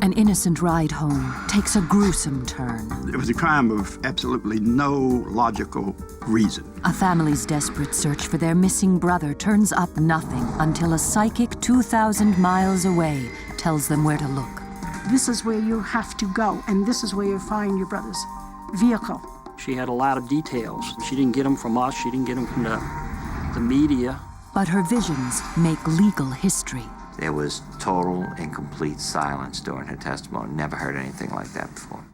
An innocent ride home takes a gruesome turn. It was a crime of absolutely no logical reason. A family's desperate search for their missing brother turns up nothing until a psychic 2,000 miles away tells them where to look. This is where you have to go, and this is where you find your brother's vehicle. She had a lot of details. She didn't get them from us. She didn't get them from the media. But her visions make legal history. There was total and complete silence during her testimony. Never heard anything like that before.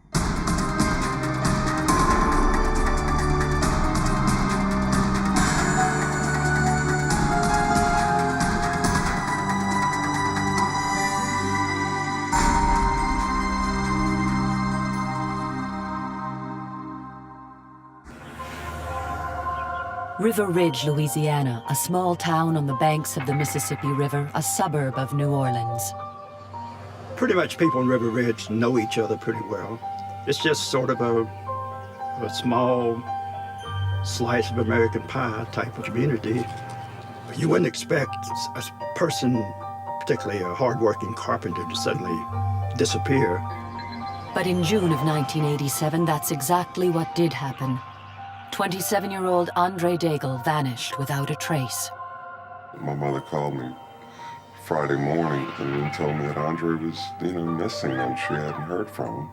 River Ridge, Louisiana, a small town on the banks of the Mississippi River, a suburb of New Orleans. Pretty much people in River Ridge know each other pretty well. It's just sort of a small slice of American pie type of community. You wouldn't expect a person, particularly a hardworking carpenter, to suddenly disappear. But in June of 1987, that's exactly what did happen. 27-year-old Andre Daigle vanished without a trace. My mother called me Friday morning and told me that Andre was, missing and she hadn't heard from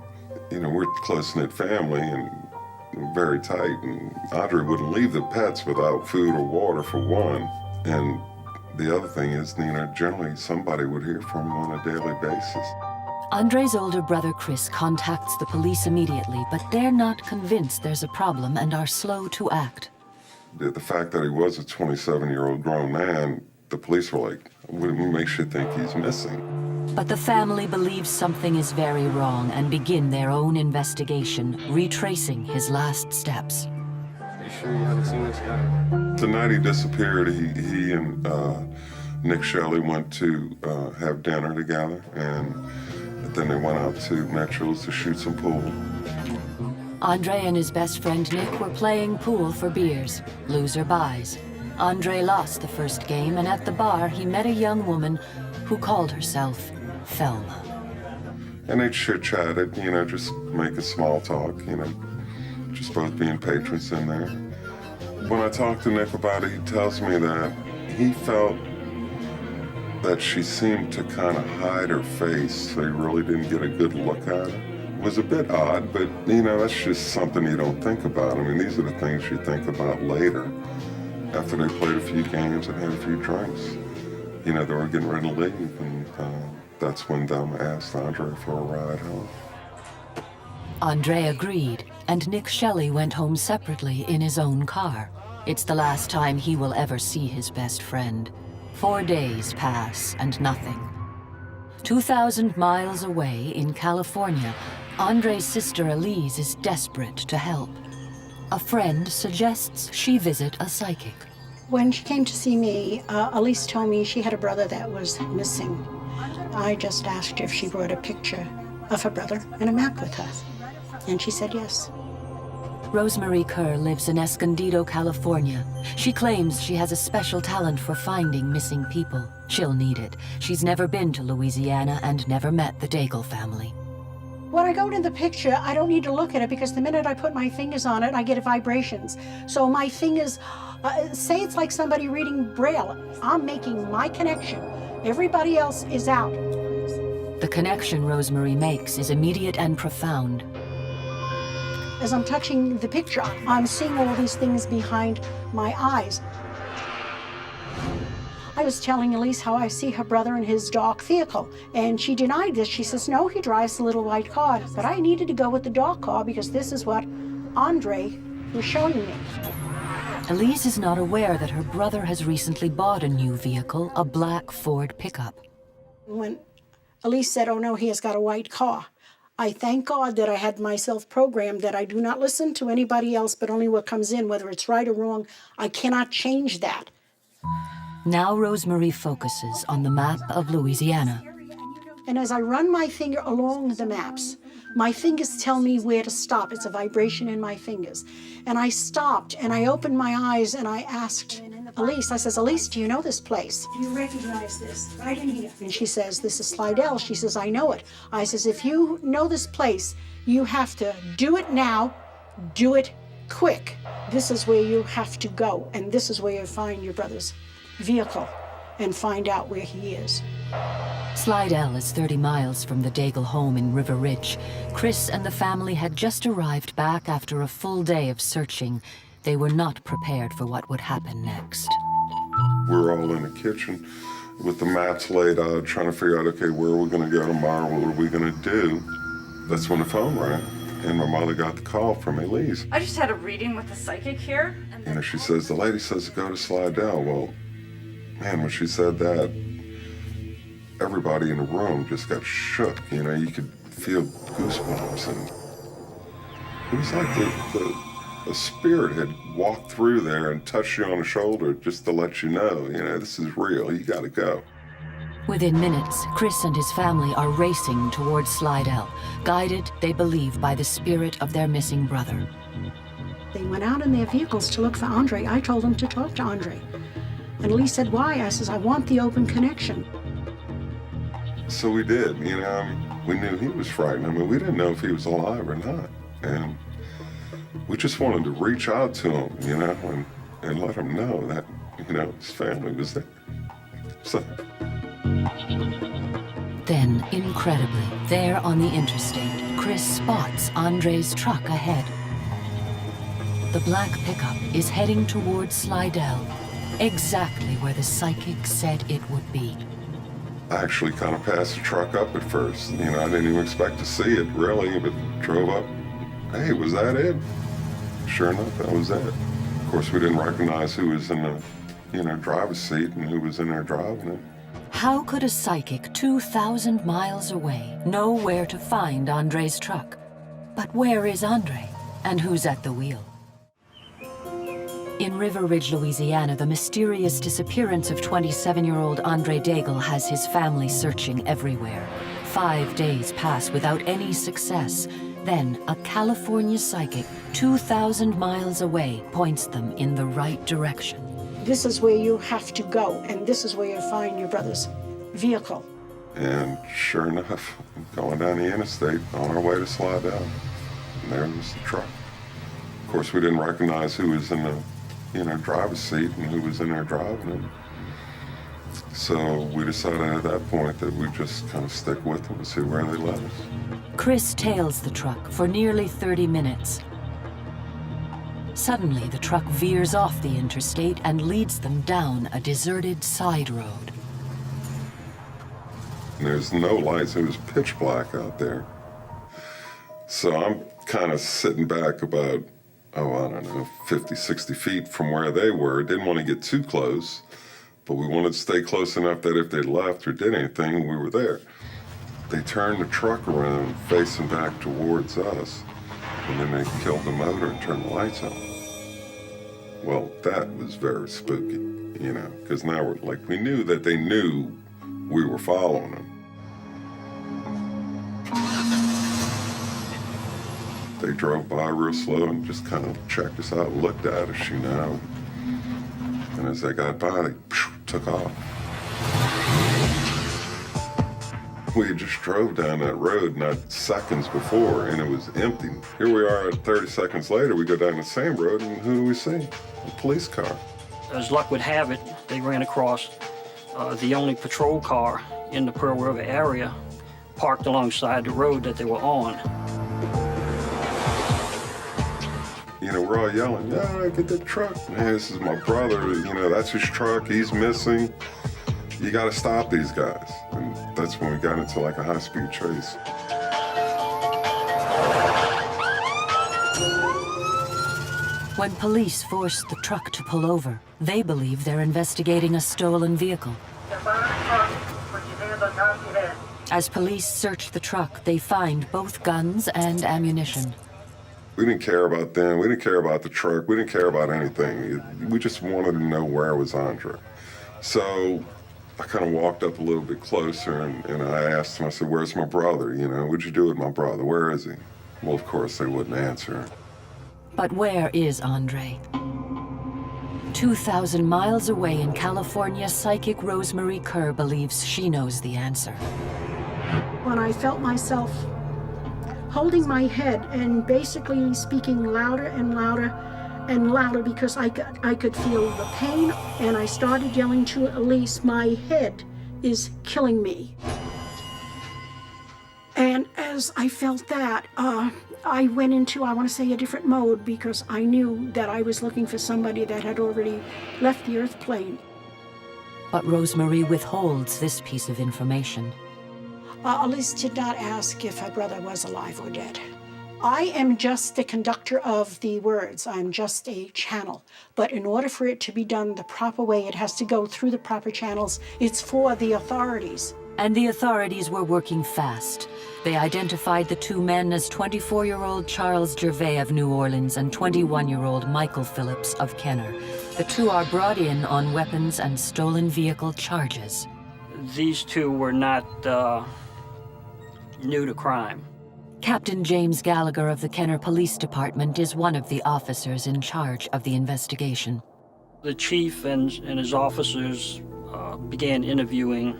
him. We're a close-knit family and very tight, and Andre wouldn't leave the pets without food or water for one. And the other thing is, generally somebody would hear from him on a daily basis. Andre's older brother Chris contacts the police immediately, but they're not convinced there's a problem and are slow to act. The fact that he was a 27-year-old grown man, the police were like, what makes you think he's missing? But the family believes something is very wrong and begin their own investigation, retracing his last steps. You sure you haven't seen this guy? The night he disappeared, he and Nick Shelley went to have dinner together, and then they went out to Metros to shoot some pool. Andre and his best friend Nick were playing pool for beers. Loser buys. Andre lost the first game, and at the bar he met a young woman who called herself Thelma. And they chit-chatted, just making small talk, just both being patrons in there. When I talked to Nick about it, he tells me that he felt that she seemed to kind of hide her face, so he really didn't get a good look at her. It was a bit odd, but, that's just something you don't think about. I mean, these are the things you think about later, after they played a few games and had a few drinks. They were getting ready to leave, and that's when Thelma asked Andre for a ride home. Andre agreed, and Nick Shelley went home separately in his own car. It's the last time he will ever see his best friend. 4 days pass and nothing. 2,000 miles away in California, Andre's sister Elise is desperate to help. A friend suggests she visit a psychic. When she came to see me, Elise told me she had a brother that was missing. I just asked her if she brought a picture of her brother and a map with her, and she said yes. Rosemary Kerr lives in Escondido, California. She claims she has a special talent for finding missing people. She'll need it. She's never been to Louisiana and never met the Daigle family. When I go to the picture, I don't need to look at it because the minute I put my fingers on it, I get vibrations. So my fingers, say it's like somebody reading Braille. I'm making my connection. Everybody else is out. The connection Rosemary makes is immediate and profound. As I'm touching the picture, I'm seeing all these things behind my eyes. I was telling Elise how I see her brother in his dark vehicle, and she denied this. She says, no, he drives the little white car. But I needed to go with the dark car because this is what Andre was showing me. Elise is not aware that her brother has recently bought a new vehicle, a black Ford pickup. When Elise said, oh no, he has got a white car, I thank God that I had myself programmed that I do not listen to anybody else but only what comes in, whether it's right or wrong. I cannot change that. Now Rosemary focuses on the map of Louisiana. And as I run my finger along the maps, my fingers tell me where to stop. It's a vibration in my fingers. And I stopped and I opened my eyes and I asked Elise, I says, Elise, do you know this place? Do you recognize this? Right in here. And she says, this is Slidell. She says, I know it. I says, if you know this place, you have to do it now, do it quick. This is where you have to go, and this is where you find your brother's vehicle and find out where he is. Slidell is 30 miles from the Daigle home in River Ridge. Chris and the family had just arrived back after a full day of searching. They were not prepared for what would happen next. We were all in the kitchen with the maps laid out, trying to figure out, okay, where are we going to go tomorrow? What are we going to do? That's when the phone rang, and my mother got the call from Elise. I just had a reading with the psychic here. And she says, the lady says to go to Slidell. Well, man, when she said that, everybody in the room just got shook. You know, you could feel goosebumps, and it was like the spirit had walked through there and touched you on the shoulder just to let you know, this is real, you gotta go. Within minutes, Chris and his family are racing towards Slidell, guided, they believe, by the spirit of their missing brother. They went out in their vehicles to look for Andre. I told them to talk to Andre. And Elise said, why? I says, I want the open connection. So we did, we knew he was frightened. I mean, we didn't know if he was alive or not. And we just wanted to reach out to him, and let him know that, his family was there. So. Then, incredibly, there on the interstate, Chris spots Andre's truck ahead. The black pickup is heading towards Slidell, exactly where the psychic said it would be. I actually kind of passed the truck up at first. I didn't even expect to see it, really, but drove up. Hey, was that it? Sure enough, that was it. Of course, we didn't recognize who was in the, driver's seat and who was in there driving it. How could a psychic 2,000 miles away know where to find Andre's truck? But where is Andre, and who's at the wheel? In River Ridge, Louisiana, the mysterious disappearance of 27-year-old Andre Daigle has his family searching everywhere. 5 days pass without any success. Then, a California psychic 2,000 miles away points them in the right direction. This is where you have to go, and this is where you find your brother's vehicle. And sure enough, going down the interstate on our way to Slidell, and there was the truck. Of course, we didn't recognize who was in the driver's seat and who was in there driving it. So we decided at that point that we'd just kind of stick with them and see where they led us. Chris tails the truck for nearly 30 minutes. Suddenly, the truck veers off the interstate and leads them down a deserted side road. There's no lights, it was pitch black out there. So I'm kind of sitting back about, 50, 60 feet from where they were. Didn't want to get too close, but we wanted to stay close enough that if they left or did anything, we were there. They turned the truck around, facing back towards us, and then they killed the motor and turned the lights on. Well, that was very spooky, because now we knew that they knew we were following them. They drove by real slow and just kind of checked us out and looked at us, And as they got by, they took off. We had just drove down that road not seconds before, and it was empty. Here we are 30 seconds later, we go down the same road, and who do we see? A police car. As luck would have it, they ran across the only patrol car in the Pearl River area, parked alongside the road that they were on. We're all yelling, yeah, get that truck. Man, this is my brother, that's his truck, he's missing. You gotta stop these guys. And that's when we got into like a high-speed chase. When police force the truck to pull over, they believe they're investigating a stolen vehicle. As police search the truck, they find both guns and ammunition. We didn't care about them. We didn't care about the truck. We didn't care about anything. We just wanted to know where was Andre. So I kind of walked up a little bit closer and I asked him, I said, where's my brother? What'd you do with my brother? Where is he? Well, of course, they wouldn't answer. But where is Andre? 2,000 miles away in California, psychic Rosemary Kerr believes she knows the answer. When I felt myself holding my head and basically speaking louder and louder and louder because I could feel the pain, and I started yelling to Elise, "My head is killing me." And as I felt that, I went into, I want to say, a different mode, because I knew that I was looking for somebody that had already left the earth plane. But Rosemary withholds this piece of information. Elise did not ask if her brother was alive or dead. I am just the conductor of the words. I'm just a channel. But in order for it to be done the proper way, it has to go through the proper channels. It's for the authorities. And the authorities were working fast. They identified the two men as 24-year-old Charles Gervais of New Orleans and 21-year-old Michael Phillips of Kenner. The two are brought in on weapons and stolen vehicle charges. These two were not new to crime. Captain James Gallagher of the Kenner Police Department is one of the officers in charge of the investigation. The chief and his officers began interviewing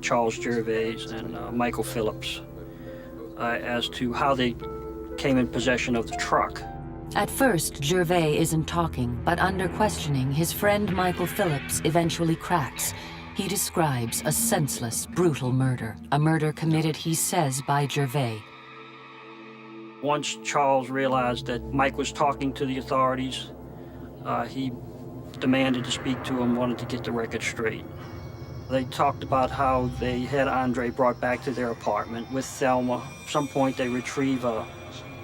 Charles Gervais and Michael Phillips as to how they came in possession of the truck. At first, Gervais isn't talking, but under questioning, his friend Michael Phillips eventually cracks. He describes a senseless, brutal murder, a murder committed, he says, by Gervais. Once Charles realized that Mike was talking to the authorities, he demanded to speak to him, wanted to get the record straight. They talked about how they had Andre brought back to their apartment with Thelma. At some point, they retrieve a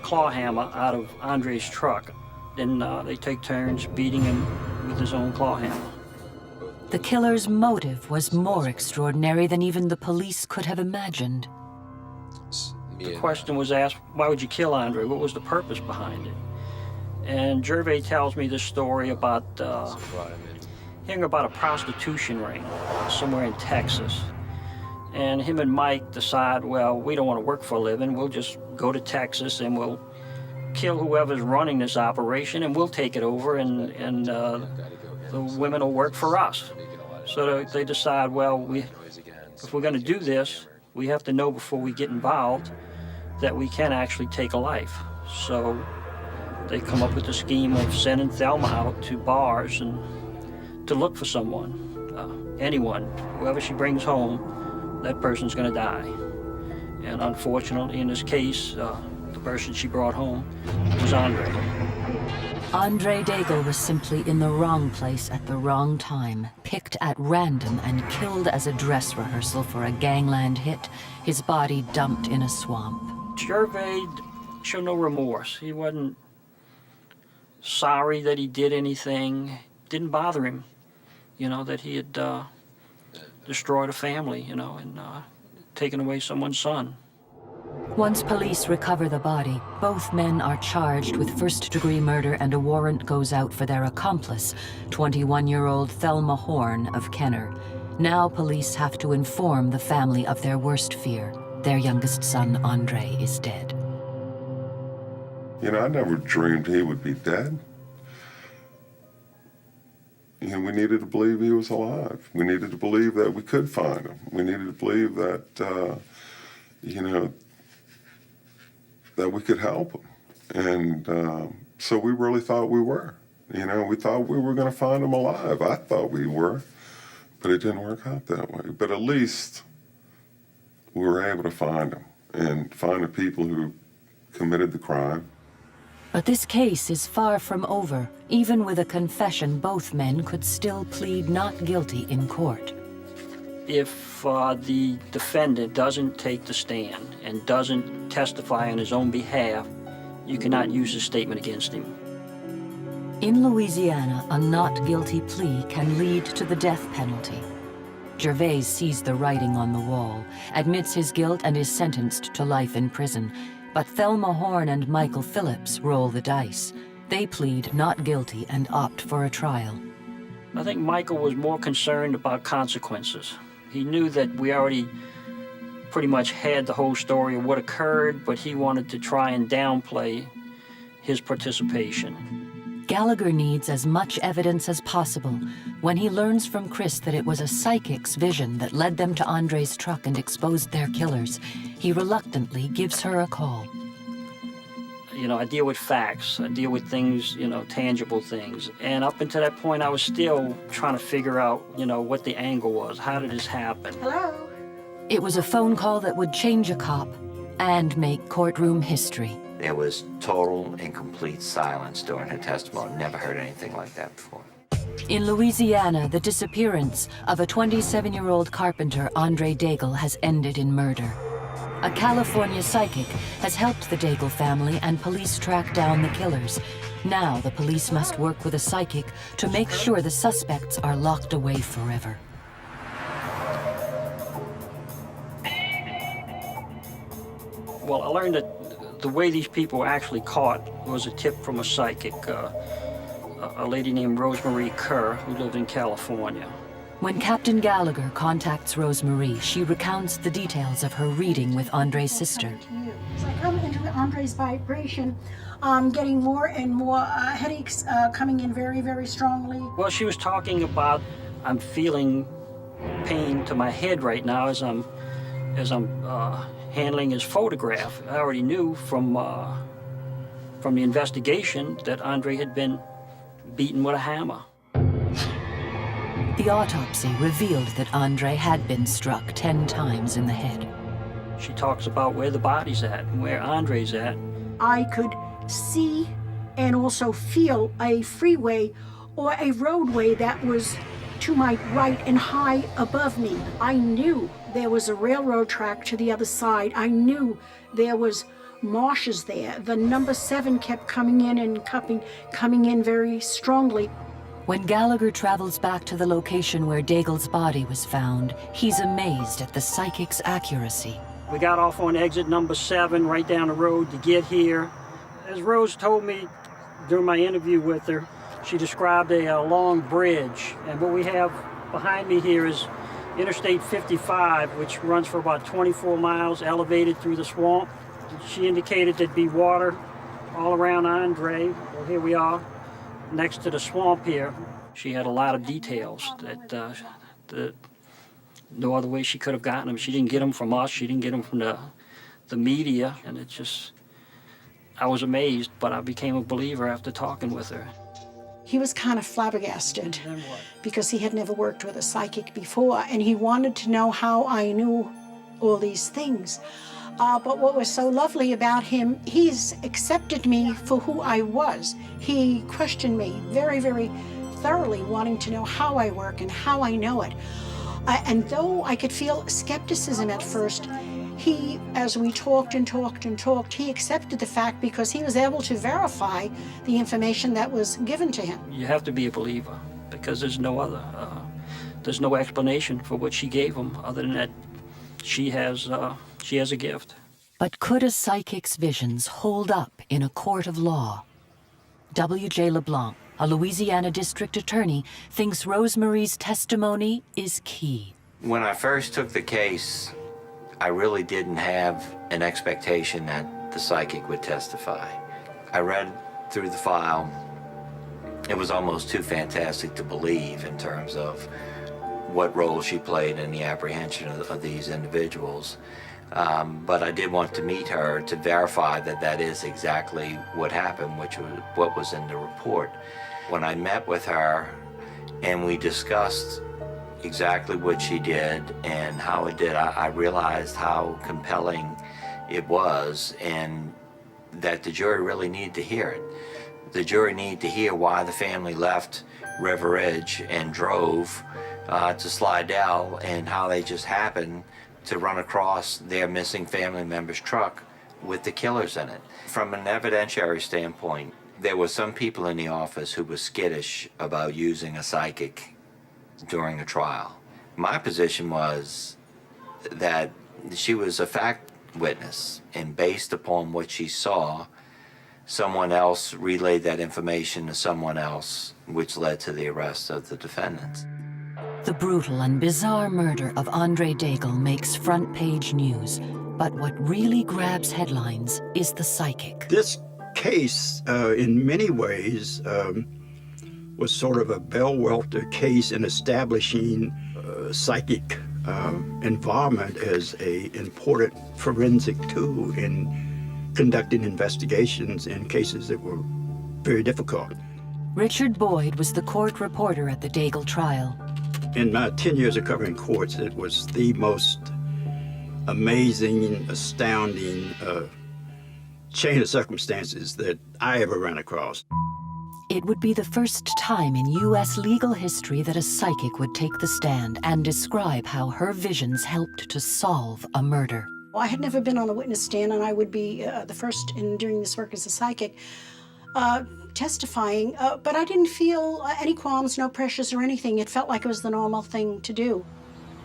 claw hammer out of Andre's truck. Then they take turns beating him with his own claw hammer. The killer's motive was more extraordinary than even the police could have imagined. The question was asked, why would you kill Andre? What was the purpose behind it? And Gervais tells me this story about hearing about a prostitution ring somewhere in Texas. And him and Mike decide, well, we don't want to work for a living. We'll just go to Texas and we'll kill whoever's running this operation and we'll take it over and the women will work for us. So they decide, well, if we're going to do this, we have to know before we get involved that we can actually take a life. So they come up with the scheme of sending Thelma out to bars and to look for someone, anyone. Whoever she brings home, that person's going to die. And unfortunately, in this case, the person she brought home was Andre. Andre Daigle was simply in the wrong place at the wrong time, picked at random and killed as a dress rehearsal for a gangland hit, his body dumped in a swamp. Gervais showed no remorse. He wasn't sorry that he did anything. It didn't bother him, you know, that he had destroyed a family, you know, and taken away someone's son. Once police recover the body, both men are charged with first-degree murder and a warrant goes out for their accomplice, 21-year-old Thelma Horn of Kenner. Now police have to inform the family of their worst fear. Their youngest son, Andre, is dead. You know, I never dreamed he would be dead. You know, we needed to believe he was alive. We needed to believe that we could find him. We needed to believe that, you know, that we could help him. And so we really thought we were. You know, we thought we were going to find him alive. I thought we were, but it didn't work out that way. But at least we were able to find him and find the people who committed the crime. But this case is far from over. Even with a confession, both men could still plead not guilty in court. If the defendant doesn't take the stand and doesn't testify on his own behalf, you cannot use his statement against him. In Louisiana, a not guilty plea can lead to the death penalty. Gervais sees the writing on the wall, admits his guilt, and is sentenced to life in prison. But Thelma Horn and Michael Phillips roll the dice. They plead not guilty and opt for a trial. I think Michael was more concerned about consequences. He knew that we already pretty much had the whole story of what occurred, but he wanted to try and downplay his participation. Gallagher needs as much evidence as possible. When he learns from Chris that it was a psychic's vision that led them to Andre's truck and exposed their killers, he reluctantly gives her a call. You know, I deal with facts. I deal with things, you know, tangible things. And up until that point, I was still trying to figure out, you know, what the angle was. How did this happen? Hello? It was a phone call that would change a cop and make courtroom history. There was total and complete silence during her testimony. Never heard anything like that before. In Louisiana, the disappearance of a 27-year-old carpenter, Andre Daigle, has ended in murder. A California psychic has helped the Daigle family and police track down the killers. Now the police must work with a psychic to make sure the suspects are locked away forever. Well, I learned that the way these people were actually caught was a tip from a psychic, a lady named Rosemarie Kerr, who lived in California. When Captain Gallagher contacts Rosemarie, she recounts the details of her reading with Andre's sister. As I come into Andre's vibration, I'm getting more and more headaches coming in very, very strongly. Well, she was talking about, I'm feeling pain to my head right now as I'm handling his photograph. I already knew from the investigation that Andre had been beaten with a hammer. The autopsy revealed that Andre had been struck 10 times in the head. She talks about where the body's at and where Andre's at. I could see and also feel a freeway or a roadway that was to my right and high above me. I knew there was a railroad track to the other side. I knew there was marshes there. The number 7 kept coming in and coming in very strongly. When Gallagher travels back to the location where Daigle's body was found, he's amazed at the psychic's accuracy. We got off on exit number 7 right down the road to get here. As Rose told me during my interview with her, she described a long bridge. And what we have behind me here is Interstate 55, which runs for about 24 miles, elevated through the swamp. She indicated there'd be water all around Andre. Well, here we are, next to the swamp here. She had a lot of details that no other way she could have gotten them. She didn't get them from us. She didn't get them from the media. And it just, I was amazed, but I became a believer after talking with her. He was kind of flabbergasted because he had never worked with a psychic before, and he wanted to know how I knew all these things. But what was so lovely about him, he's accepted me for who I was. He questioned me very, very thoroughly, wanting to know how I work and how I know it. And though I could feel skepticism at first, he, as we talked and talked and talked, he accepted the fact because he was able to verify the information that was given to him. You have to be a believer because there's no other, there's no explanation for what she gave him other than that she has a gift. But could a psychic's visions hold up in a court of law? W.J. LeBlanc, a Louisiana district attorney, thinks Rosemarie's testimony is key. When I first took the case, I really didn't have an expectation that the psychic would testify. I read through the file. It was almost too fantastic to believe in terms of what role she played in the apprehension of these individuals. But I did want to meet her to verify that that is exactly what happened, which was what was in the report. When I met with her and we discussed exactly what she did and how it did, I realized how compelling it was and that the jury really needed to hear it. The jury needed to hear why the family left River Ridge and drove to Slidell and how they just happened to run across their missing family member's truck with the killers in it. From an evidentiary standpoint, there were some people in the office who were skittish about using a psychic during a trial. My position was that she was a fact witness, and based upon what she saw, someone else relayed that information to someone else, which led to the arrest of the defendants. The brutal and bizarre murder of Andre Daigle makes front-page news, but what really grabs headlines is the psychic. This case, in many ways, was sort of a bellwether case in establishing psychic involvement as an important forensic tool in conducting investigations in cases that were very difficult. Richard Boyd was the court reporter at the Daigle trial. In my 10 years of covering courts, it was the most amazing, astounding chain of circumstances that I ever ran across. It would be the first time in U.S. legal history that a psychic would take the stand and describe how her visions helped to solve a murder. I had never been on a witness stand, and I would be the first in doing this work as a psychic, testifying, but I didn't feel any qualms, no pressures or anything. It felt like it was the normal thing to do.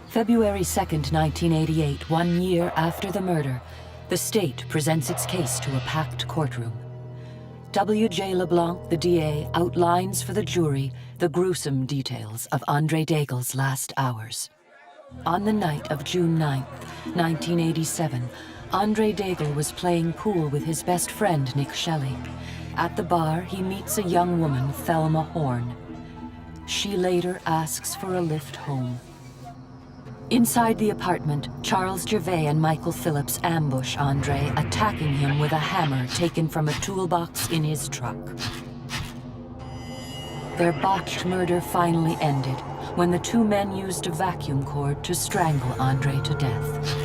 February 2nd, 1988, 1 year after the murder, the state presents its case to a packed courtroom. W.J. LeBlanc, the DA, outlines for the jury the gruesome details of Andre Daigle's last hours. On the night of June 9th, 1987, Andre Daigle was playing pool with his best friend, Nick Shelley. At the bar, he meets a young woman, Thelma Horn. She later asks for a lift home. Inside the apartment, Charles Gervais and Michael Phillips ambush Andre, attacking him with a hammer taken from a toolbox in his truck. Their botched murder finally ended when the two men used a vacuum cord to strangle Andre to death.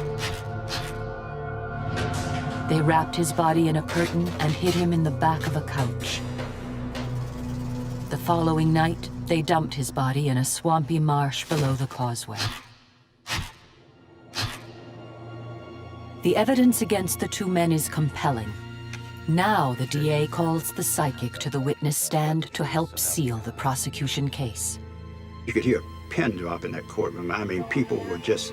They wrapped his body in a curtain and hid him in the back of a couch. The following night, they dumped his body in a swampy marsh below the causeway. The evidence against the two men is compelling. Now the DA calls the psychic to the witness stand to help seal the prosecution case. You could hear a pin drop in that courtroom. I mean, people were just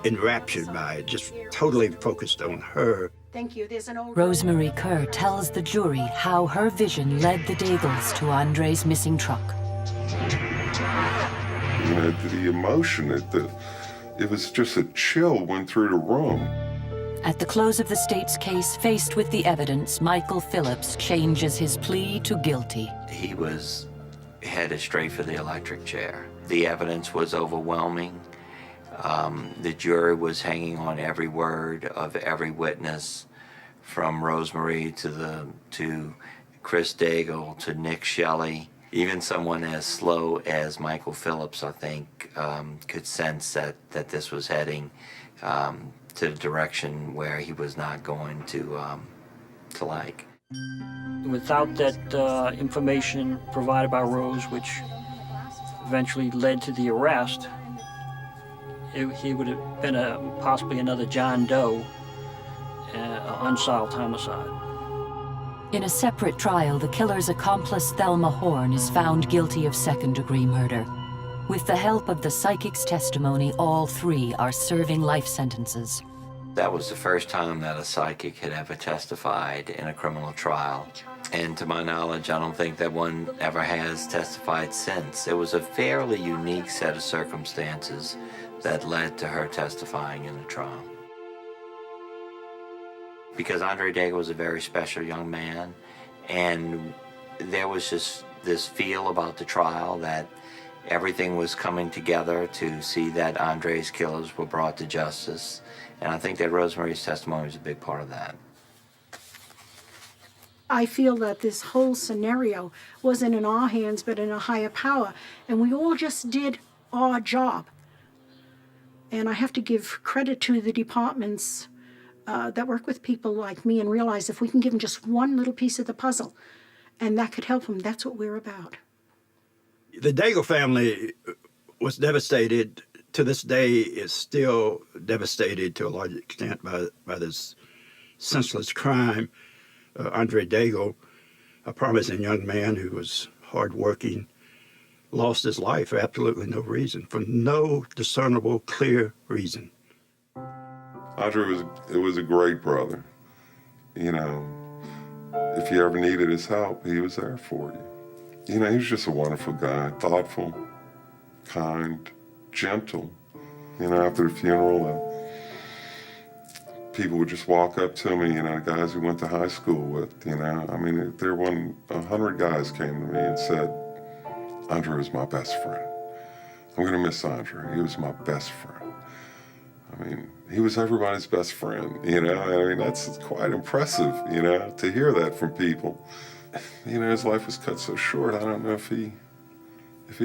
enraptured by it, just totally focused on her. Thank you. There's an old... Rosemary Kerr tells the jury how her vision led the Daigles to Andre's missing truck. You know, the emotion, it was just a chill went through the room. At the close of the state's case, faced with the evidence, Michael Phillips changes his plea to guilty. He was headed straight for the electric chair. The evidence was overwhelming. The jury was hanging on every word of every witness, from Rosemary to Chris Daigle to Nick Shelley. Even someone as slow as Michael Phillips, I think, could sense that this was heading to the direction where he was not going to like. Without that information provided by Rose, which eventually led to the arrest, he would have been possibly another John Doe, unsolved homicide. In a separate trial, the killer's accomplice Thelma Horn is found guilty of second-degree murder. With the help of the psychic's testimony, all three are serving life sentences. That was the first time that a psychic had ever testified in a criminal trial. And to my knowledge, I don't think that one ever has testified since. It was a fairly unique set of circumstances that led to her testifying in the trial. Because Andre Daigle was a very special young man, and there was just this feel about the trial that everything was coming together to see that Andre's killers were brought to justice. And I think that Rosemary's testimony was a big part of that. I feel that this whole scenario wasn't in our hands, but in a higher power. And we all just did our job. And I have to give credit to the departments that work with people like me and realize if we can give them just one little piece of the puzzle and that could help them, that's what we're about. The Daigle family was devastated. To this day, is still devastated to a large extent by this senseless crime. Andre Daigle, a promising young man who was hardworking, lost his life for absolutely no reason, for no discernible, clear reason. Andre was a great brother. You know, if you ever needed his help, he was there for you. You know, he was just a wonderful guy, thoughtful, kind, gentle. You know, after the funeral, people would just walk up to me, you know, guys we went to high school with, you know. I mean, if there wasn't 100 guys came to me and said, Andre was my best friend. I'm gonna miss Andre. He was my best friend. I mean, he was everybody's best friend, you know. I mean, that's quite impressive, you know, to hear that from people. You know, his life was cut so short. I don't know if he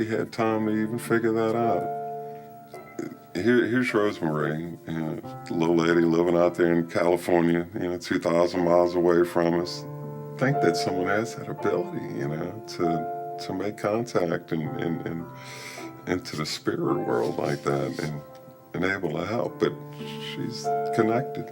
had time to even figure that out. Here's Rosemary, you know, a little lady living out there in California, you know, 2,000 miles away from us. Think that someone has that ability, you know, to make contact and into the spirit world like that and able to help, but she's connected.